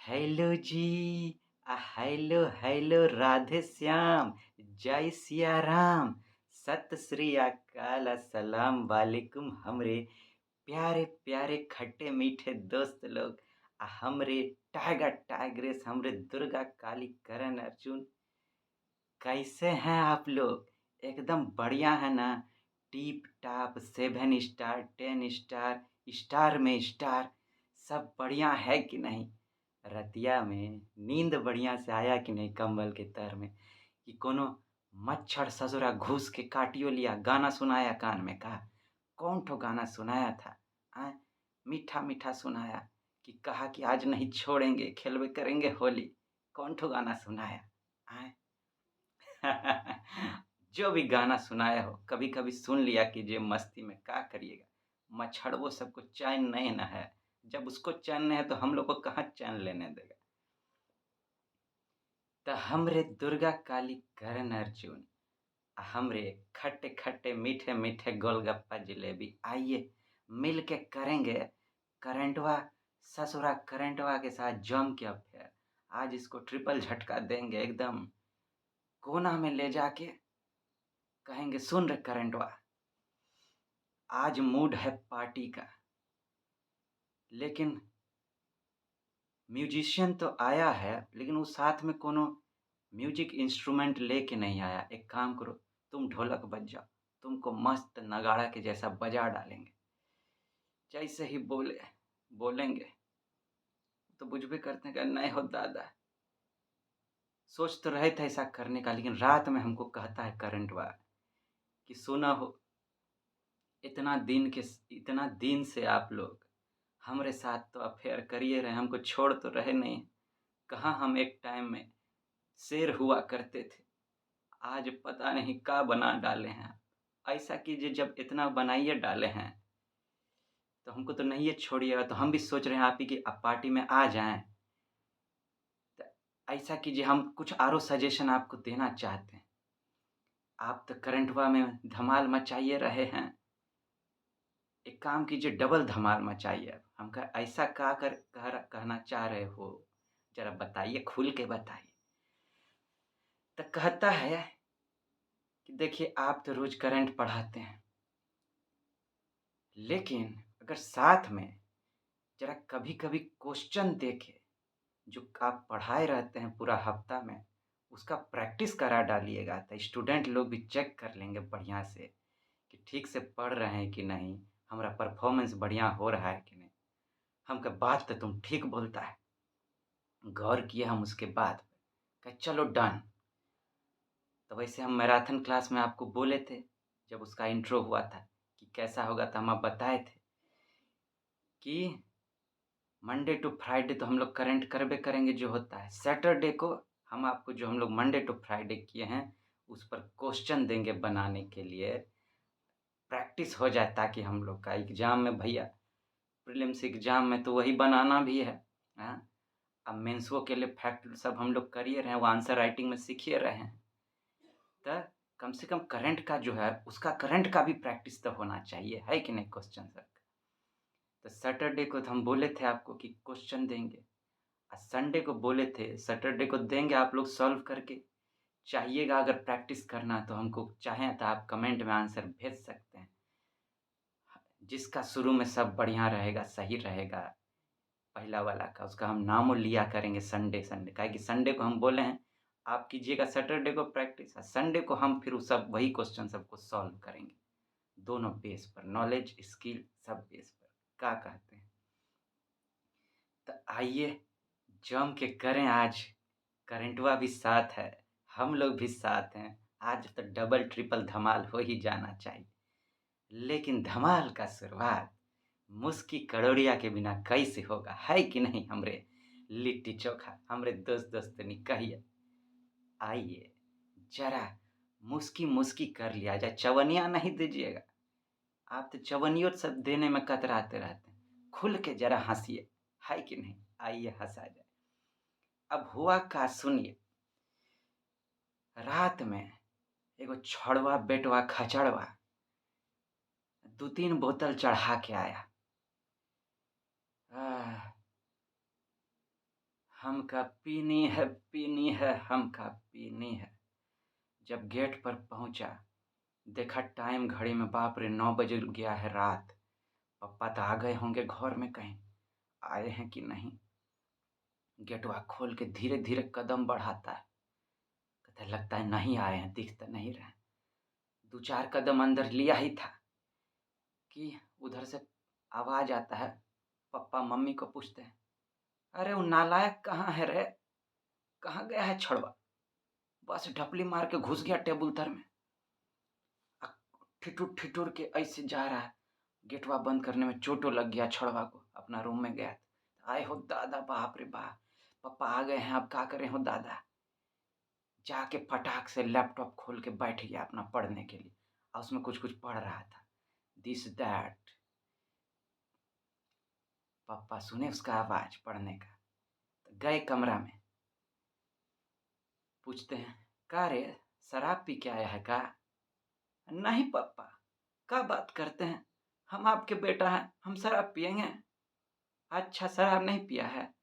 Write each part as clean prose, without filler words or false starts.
Hello जी। Hello hello Radhe Shyam. जय सिया राम। सत श्री अकाल अस्सलाम वालेकुम हमरे प्यारे प्यारे खट्टे मीठे दोस्त लोग। हमरे टाइगर टाइग्रेस हमरे दुर्गा काली करण अर्जुन। कैसे हैं आप लोग? एकदम बढ़िया है ना? टीप टाप 7 स्टार 10 स्टार स्टार में स्टार सब बढ़िया है कि नहीं? रतिया में नींद बढ़िया से आया कि नहीं कंबल के तर में? कि कोनो मच्छर ससुरा घुस के काटियो लिया, गाना सुनाया कान में का? कौन ठो गाना सुनाया था? आय मीठा मीठा सुनाया कि कहा कि आज नहीं छोड़ेंगे, खेलवे करेंगे होली। कौन ठो गाना सुनाया? आय जो भी गाना सुनाया हो कभी कभी सुन लिया कीजिए मस्ती में, क्या करिएगा? मच्छर वो सबको चैन नहीं ना है। जब उसको चैन नहीं है तो हम लोग को कहाँ चैन लेने देगा? तो हमरे दुर्गा काली करण अर्जुन, हमरे खट्टे खट्टे मीठे मीठे गोलगप्पा जिलेबी, आइए मिल के करेंगे करंटवा ससुरा करंटवा के साथ जम के अफेयर। आज इसको ट्रिपल झटका देंगे एकदम कोना में ले जाके। कहेंगे सुन रे करंटवा, आज मूड है पार्टी का, लेकिन म्यूजिशियन तो आया है लेकिन वो साथ में कोनो म्यूजिक इंस्ट्रूमेंट लेके नहीं आया। एक काम करो, तुम ढोलक बज जाओ, तुमको मस्त नगाड़ा के जैसा बजा डालेंगे। जैसे ही बोलेंगे तो बुझबे करते हैं कि नहीं हो दादा। सोच तो रहे थे ऐसा करने का, लेकिन रात में हमको कहता है करंट वाला कि सुना हो, इतना दिन से आप लोग हमारे साथ तो अफेयर करिए रहे, हमको छोड़ तो रहे नहीं। कहाँ हम एक टाइम में शेर हुआ करते थे, आज पता नहीं क्या बना डाले हैं। ऐसा कीजिए, जब इतना बनाइए डाले हैं तो हमको तो नहीं छोड़िएगा। तो हम भी सोच रहे हैं आप ही की पार्टी में आ जाएं। तो ऐसा कीजिए, हम कुछ आरो सजेशन आपको देना चाहते हैं। आप तो करंटवा में धमाल मचाइए रहे हैं, एक काम कीजिए डबल धमाल मचाइए। हम कहा ऐसा कहना चाह रहे हो, जरा बताइए, खुल के बताइए। तो कहता है कि देखिए आप तो रोज करंट पढ़ाते हैं, लेकिन अगर साथ में जरा कभी कभी क्वेश्चन देके जो आप पढ़ाए रहते हैं पूरा हफ्ता में, उसका प्रैक्टिस करा डालिएगा तो स्टूडेंट लोग भी चेक कर लेंगे बढ़िया से कि ठीक से पढ़ रहे हैं कि नहीं, हमारा परफॉर्मेंस बढ़िया हो रहा है कि नहीं। हमका बात तो तुम ठीक बोलता है। गौर किए हम उसके बाद, कहे चलो डन। तो वैसे हम मैराथन क्लास में आपको बोले थे, जब उसका इंट्रो हुआ था कि कैसा होगा, तो हम आप बताए थे कि मंडे टू फ्राइडे तो हम लोग करंट करबे करेंगे जो होता है। सैटरडे को हम आपको जो हम लोग मंडे टू फ्राइडे किए हैं उस पर क्वेश्चन देंगे बनाने के लिए, प्रैक्टिस हो जाए, ताकि हम लोग का एग्जाम में भैया, प्रीलिम्स एग्जाम में तो वही बनाना भी है। हाँ, अब मेंसो के लिए फैक्ट सब हम लोग करिए रहे हैं, वो आंसर राइटिंग में सीखिए रहे हैं। तो कम से कम करंट का जो है उसका करंट का भी प्रैक्टिस तो होना चाहिए, है कि नहीं क्वेश्चन सर? तो सैटरडे को तो हम बोले थे आपको कि क्वेश्चन देंगे, और संडे को बोले थे सैटरडे को देंगे, आप लोग सॉल्व करके चाहिएगा। अगर प्रैक्टिस करना तो हमको चाहें तो आप कमेंट में आंसर भेज सकते हैं। जिसका शुरू में सब बढ़िया रहेगा, सही रहेगा, पहला वाला का, उसका हम नाम लिया करेंगे संडे संडे का, कि संडे को हम बोले हैं आप कीजिएगा सैटरडे को प्रैक्टिस, और संडे को हम फिर सब वही क्वेश्चन सबको सॉल्व करेंगे, दोनों बेस पर, नॉलेज स्किल सब बेस पर। क्या कहते हैं? तो आइए जम के करें आज। करंटवा भी साथ है, हम लोग भी साथ हैं। आज तो डबल ट्रिपल धमाल हो ही जाना चाहिए। लेकिन धमाल का शुरुआत मुस्की कड़ोरिया के बिना कैसे होगा, है कि नहीं हमरे लिट्टी चोखा, हमरे दोस्त दोस्तनी कहिए। आइए जरा मुस्की मुस्की कर लिया जाए, चवनिया नहीं दीजिएगा। आप तो चवनियों सब देने में कतराते रहते हैं, खुल के जरा हंसिए, है कि नहीं? आइए हंसा जाए। अब हुआ का सुनिए। रात में एगो छड़वा बेटवा खचड़वा 2-3 बोतल चढ़ा के आया। आह, हमका पीनी है, हमका पीनी है। जब गेट पर पहुंचा, देखा टाइम घड़ी में, बाप रे 9 बज गया है रात। पप्पा तो आ गए होंगे घर में कहीं, आए हैं कि नहीं। गेटवा खोल के धीरे धीरे कदम बढ़ाता है, कहता है लगता है नहीं आए हैं, दिख तो नहीं रहे। 2-4 कदम अंदर लिया ही था कि उधर से आवाज आता है। पप्पा मम्मी को पूछते हैं, अरे वो नालायक कहाँ है रे, कहाँ गया है छड़वा। बस ढपली मार के घुस गया टेबुल तर में, ठिठुर ठिठुर के ऐसे जा रहा है। गेटवा बंद करने में चोटो लग गया छड़वा को। अपना रूम में गया, आए हो दादा, बाप रे बाप, पापा आ गए हैं, अब क्या करें हो दादा। जाके फटाक से लैपटॉप खोल के बैठ गया अपना पढ़ने के लिए, और उसमें कुछ कुछ पढ़ रहा था, दिस दैट। पापा सुने उसका आवाज पढ़ने का, तो गए कमरा में, पूछते हैं, का रे शराब पी के आया है का। नहीं पापा, क्या बात करते हैं, हम आपके बेटा हैं, हम शराब पियेंगे। अच्छा शराब नहीं पिया है,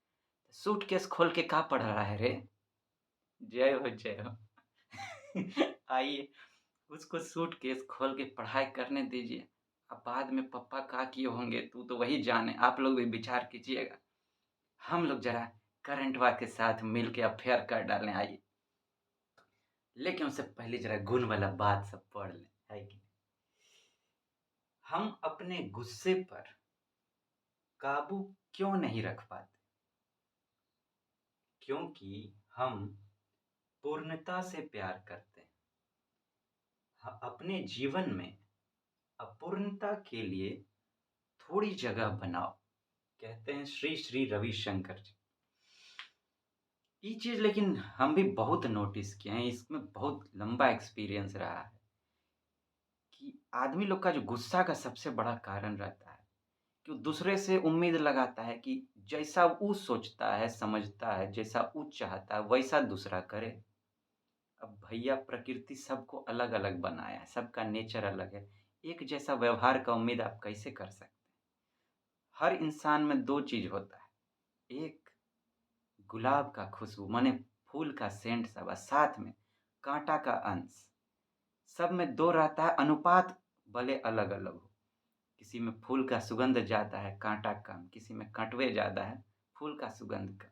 सूटकेस खोल के क्या पढ़ रहा है रे। जय हो जय हो। आइए उसको सूटकेस खोल के पढ़ाई करने दीजिए। अब बाद में पप्पा क्या किए होंगे तू तो वही जाने, आप लोग भी विचार कीजिएगा। हम लोग जरा करंटवा के साथ मिल के अफेयर कर डालें, आइए। लेकिन उससे पहले जरा गुण वाला बात सब पढ़ लें, है कि नहीं? हम अपने गुस्से पर काबू क्यों नहीं रख पाते? क्योंकि हम पूर्णता से प्यार करते हैं। अपने जीवन में अपूर्णता के लिए थोड़ी जगह बनाओ, कहते हैं श्री श्री रविशंकर जी। ये चीज लेकिन हम भी बहुत नोटिस किए हैं, इसमें बहुत लंबा एक्सपीरियंस रहा है कि आदमी लोग का जो गुस्सा का सबसे बड़ा कारण रहता है कि वो दूसरे से उम्मीद लगाता है कि जैसा वो सोचता है, समझता है, जैसा वो चाहता है वैसा दूसरा करे। अब भैया प्रकृति सबको अलग अलग बनाया है, सबका नेचर अलग है, एक जैसा व्यवहार का उम्मीद आप कैसे कर सकते हैं? हर इंसान में दो चीज होता है, एक गुलाब का खुशबू माने फूल का सेंट सब, और साथ में कांटा का अंश। सब में दो रहता है, अनुपात भले अलग अलग हो। किसी में फूल का सुगंध ज्यादा है, कांटा कम, किसी में कटवे ज्यादा है, फूल का सुगंध कम।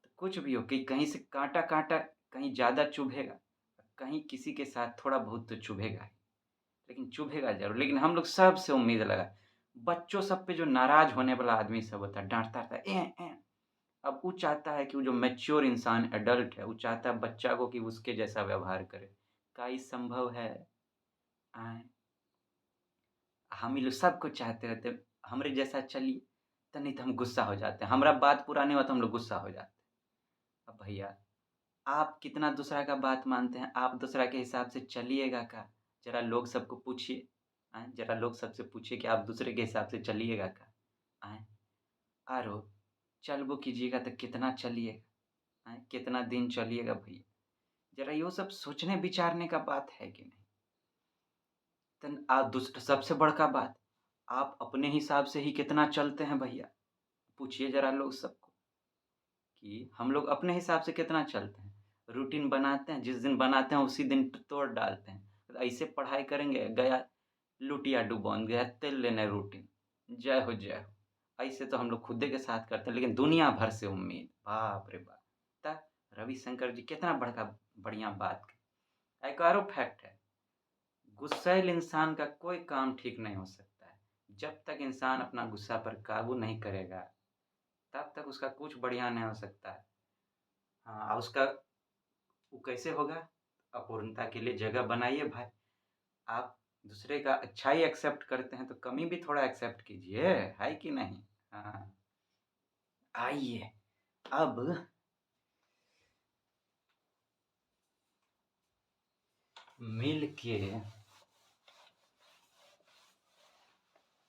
तो कुछ भी हो कि कहीं से कांटा कांटा कहीं ज्यादा चुभेगा, कहीं किसी के साथ थोड़ा बहुत तो चुभेगा ही, लेकिन चुभेगा जरूर। लेकिन हम लोग सबसे उम्मीद लगा, बच्चों सब पे जो नाराज होने वाला आदमी सब होता है, डांटता रहता है ए। अब वो चाहता है कि वो जो मैच्योर इंसान एडल्ट है, वो चाहता है बच्चा को कि उसके जैसा व्यवहार करे। क्या ये संभव है? आए हम ही लोग सबको चाहते रहते हैं, हमरे जैसा चलिए, तो नहीं तो हम गुस्सा हो जाते हैं, हमारा बात पूरा नहीं हुआ तो हम लोग गुस्सा हो जाते हैं। अब भैया आप कितना दूसरा का बात मानते हैं, आप दूसरा के हिसाब से चलिएगा का? जरा लोग सबको पूछिए, आए जरा लोग सबसे पूछिए कि आप दूसरे के हिसाब से चलिएगा का? आए आरो चलबो कीजिएगा तो कितना चलिएगा, आए कितना दिन चलिएगा भैया? जरा यो सब सोचने विचारने का बात है कि नहीं? तन आप दूसरा सबसे बड़का बात, आप अपने हिसाब से ही कितना चलते हैं भैया? पूछिए जरा लोग सबको कि हम लोग अपने हिसाब से कितना चलते हैं। रूटीन बनाते हैं, जिस दिन बनाते हैं उसी दिन तोड़ डालते हैं। तो ऐसे पढ़ाई करेंगे, गया लुटिया डुबोन, गया तेल लेने रूटीन। जय हो जय हो। ऐसे तो हम लोग खुदे के साथ करते हैं, लेकिन दुनिया भर से उम्मीद, बाप रे बाप। ता रविशंकर जी कितना बड़का बढ़िया बात है। एक और फैक्ट है, गुस्सैल इंसान का कोई काम ठीक नहीं हो सकता है। जब तक इंसान अपना गुस्सा पर काबू नहीं करेगा, तब तक उसका कुछ बढ़िया नहीं हो सकता है। हाँ, और उसका वो कैसे होगा? अपूर्णता के लिए जगह बनाइए भाई। आप दूसरे का अच्छाई एक्सेप्ट करते हैं तो कमी भी थोड़ा एक्सेप्ट कीजिए, है कि नहीं? हाँ, आइए अब मिल के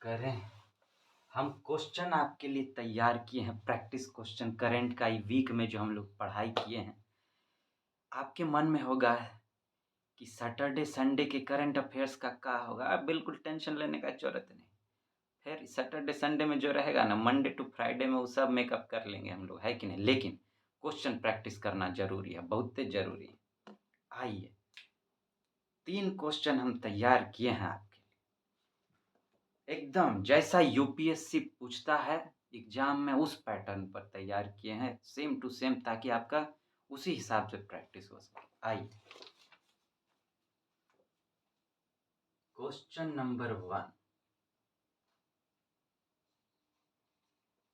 करें। हम क्वेश्चन आपके लिए तैयार किए हैं, प्रैक्टिस क्वेश्चन करंट का, ये वीक में जो हम लोग पढ़ाई किए हैं। आपके मन में होगा कि सैटरडे संडे के करंट अफेयर्स का क्या होगा। आप बिल्कुल टेंशन लेने का जरूरत नहीं। फिर सैटरडे संडे में जो रहेगा ना, मंडे टू फ्राइडे में वो सब मेकअप कर लेंगे हम लोग, है कि नहीं? लेकिन क्वेश्चन प्रैक्टिस करना ज़रूरी है, बहुत ज़रूरी है। आइए, 3 क्वेश्चन हम तैयार किए हैं आपके लिए। एकदम जैसा यूपीएससी पूछता है एग्ज़ाम में, उस पैटर्न पर तैयार किए हैं, सेम टू सेम, ताकि आपका उसी हिसाब से प्रैक्टिस हो सके। आइए, question number 1,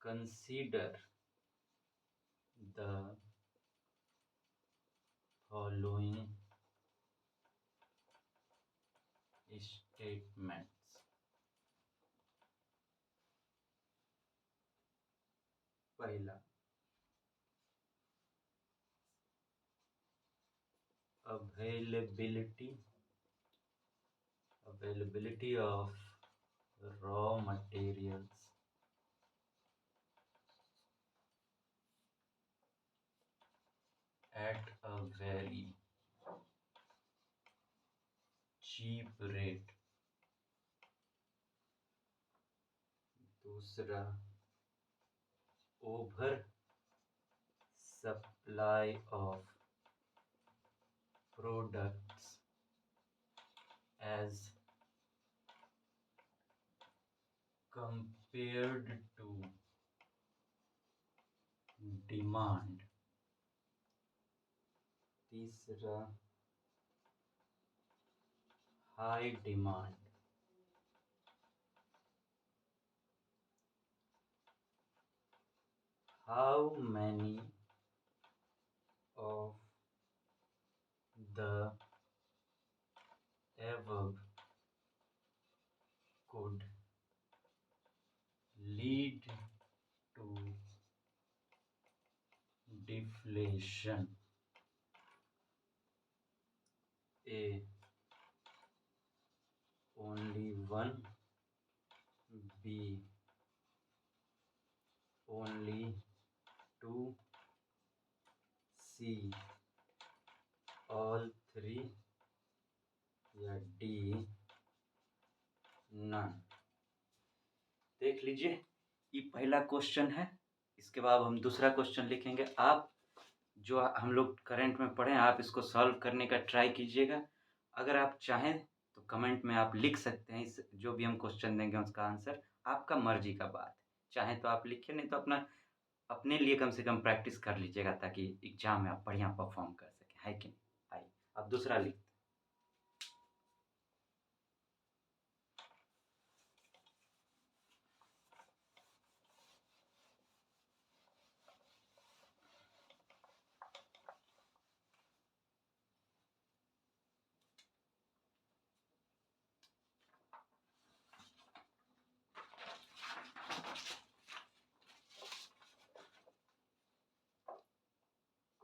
consider the following statements. पहला, availability of raw materials at a very cheap rate। दूसरा, over supply of products as compared to demand। तीसरा, high demand। How many of the above could lead to deflation? A, only one। B, only two। C, all three। या D, none। देख लीजिए, ये पहला question है। इसके बाद हम दूसरा क्वेश्चन लिखेंगे। आप जो हम लोग करंट में पढ़े, आप इसको सॉल्व करने का ट्राई कीजिएगा। अगर आप चाहें तो कमेंट में आप लिख सकते हैं, इस जो भी हम क्वेश्चन देंगे उसका आंसर। आपका मर्जी का बात है, चाहें तो आप लिखिए, नहीं तो अपना अपने लिए कम से कम प्रैक्टिस कर लीजिएगा, ताकि एग्जाम में आप बढ़िया परफॉर्म कर सकें, है कि नहीं? आइए, अब दूसरा लिख।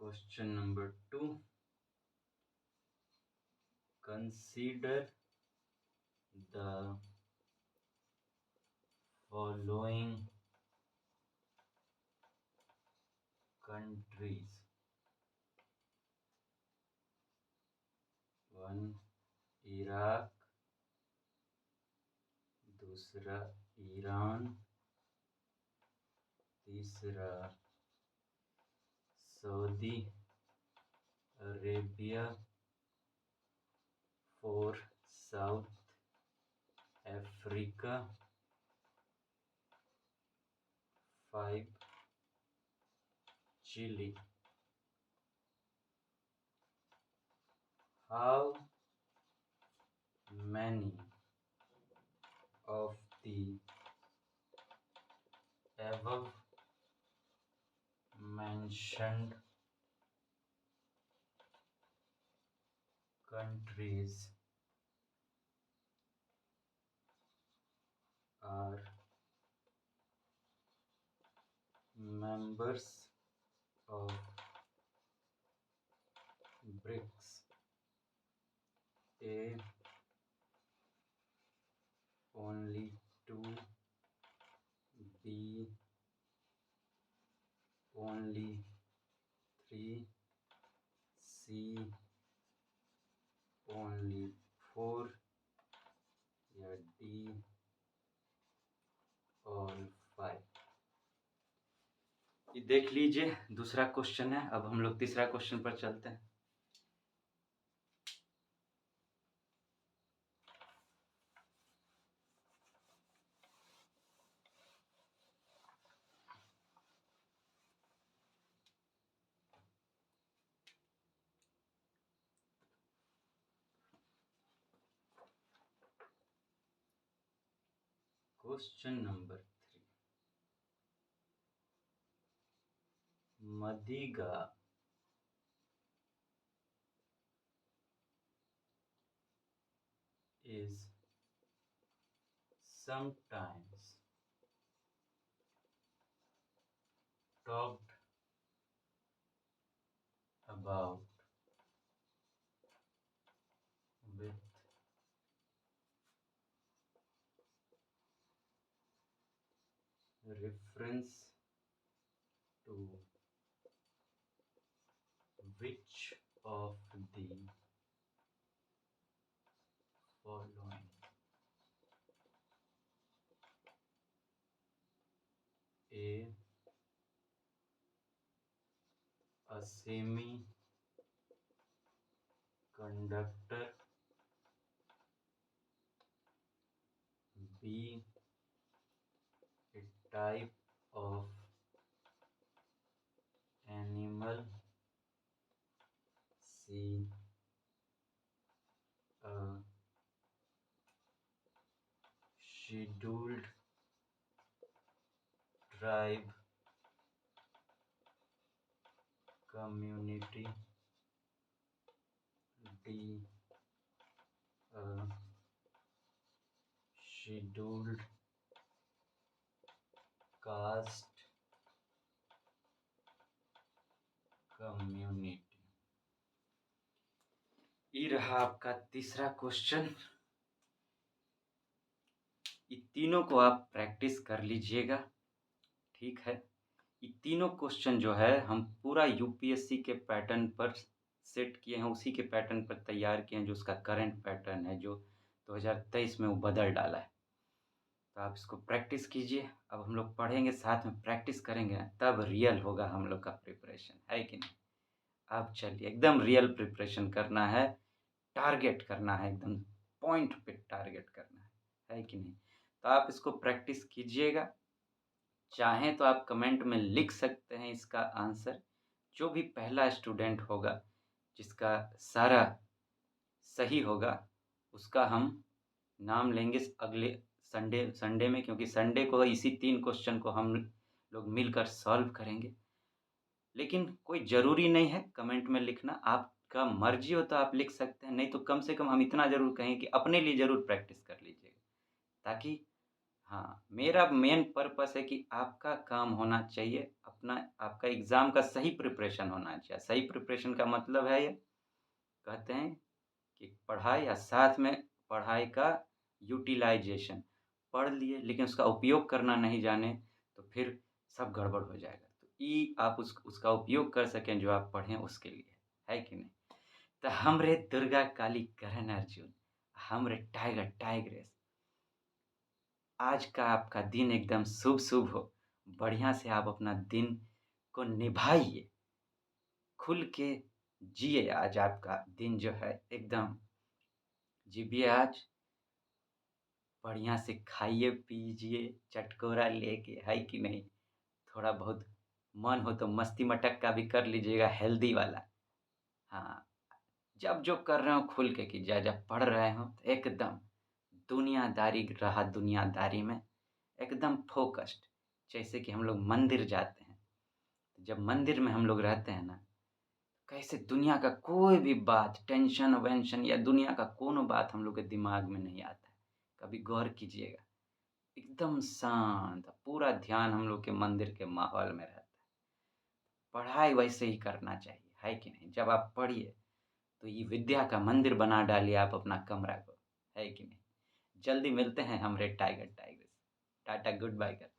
Question number 2, consider the following countries। 1, Iraq. दूसरा, ईरान। तीसरा, Saudi Arabia. 4, South Africa. 5, Chile. How many of the above mentioned countries are members of BRICS? A, only 2। B, only 3। C, only 4। या D, ये देख लीजिए, दूसरा question है। अब हम लोग तीसरा क्वेश्चन पर चलते हैं। Question number 3, Madiga is sometimes talked about with reference to which of the following? A semi-conductor, B, a type of animal, C, a scheduled tribe community, D, a scheduled caste community। ये रहा आपका तीसरा question. ये तीनों को आप practice कर लीजिएगा, ठीक है। ये तीनों क्वेश्चन जो है हम पूरा यूपीएससी के पैटर्न पर सेट किए हैं, उसी के पैटर्न पर तैयार किए हैं जो उसका करंट पैटर्न है, जो 2023 में वो बदल डाला है। तो आप इसको प्रैक्टिस कीजिए। अब हम लोग पढ़ेंगे, साथ में प्रैक्टिस करेंगे ना, तब रियल होगा हम लोग का प्रिपरेशन, है कि नहीं। अब चलिए, एकदम रियल प्रिपरेशन करना है, टारगेट करना है, एकदम पॉइंट पे टारगेट करना है कि नहीं। तो आप इसको प्रैक्टिस कीजिएगा। चाहें तो आप कमेंट में लिख सकते हैं इसका आंसर। जो भी पहला स्टूडेंट होगा जिसका सारा सही होगा, उसका हम नाम लेंगे अगले संडे में, क्योंकि संडे को इसी 3 क्वेश्चन को हम लोग मिलकर सॉल्व करेंगे। लेकिन कोई ज़रूरी नहीं है कमेंट में लिखना, आपका मर्ज़ी हो तो आप लिख सकते हैं, नहीं तो कम से कम हम इतना ज़रूर कहेंगे कि अपने लिए ज़रूर प्रैक्टिस कर लीजिएगा, ताकि हाँ, मेरा मेन पर्पस है कि आपका काम होना चाहिए, आपका एग्ज़ाम का सही प्रिपरेशन होना चाहिए। सही प्रिपरेशन का मतलब है ये, कहते हैं कि पढ़ाई या साथ में पढ़ाई का यूटिलाइज़ेशन। पढ़ लिए लेकिन उसका उपयोग करना नहीं जाने, तो फिर सब गड़बड़ हो जाएगा। तो ये आप उसका उपयोग कर सकें जो आप पढ़ें उसके लिए, है कि नहीं। तो हमरे दुर्गा काली करण अर्जुन, हमरे टाइगर टाइग्रेस, आज का आपका दिन एकदम शुभ हो। बढ़िया से आप अपना दिन को निभाइए, खुल के जिए। आज आपका दिन जो है एकदम जीविए आज, बढ़िया से खाइए पीजिए चटकोरा लेके, है कि नहीं। थोड़ा बहुत मन हो तो मस्ती मटक का भी कर लीजिएगा, हेल्दी वाला। हाँ, जब जो कर रहे हो खुल के कीजिए। जब पढ़ रहे हो तो एकदम दुनियादारी में एकदम फोकस्ड। जैसे कि हम लोग मंदिर जाते हैं, तो जब मंदिर में हम लोग रहते हैं ना, कैसे दुनिया का कोई भी बात, टेंशन वेंशन या दुनिया का कोनो बात हम लोग के दिमाग में नहीं आता है। कभी गौर कीजिएगा, एकदम शांत, पूरा ध्यान हम लोग के मंदिर के माहौल में रहता है। पढ़ाई वैसे ही करना चाहिए, है कि नहीं। जब आप पढ़िए तो ये विद्या का मंदिर बना डालिए आप अपना कमरा को, है कि नहीं। जल्दी मिलते हैं हमरे tiger tigers. Tata, good bye कर।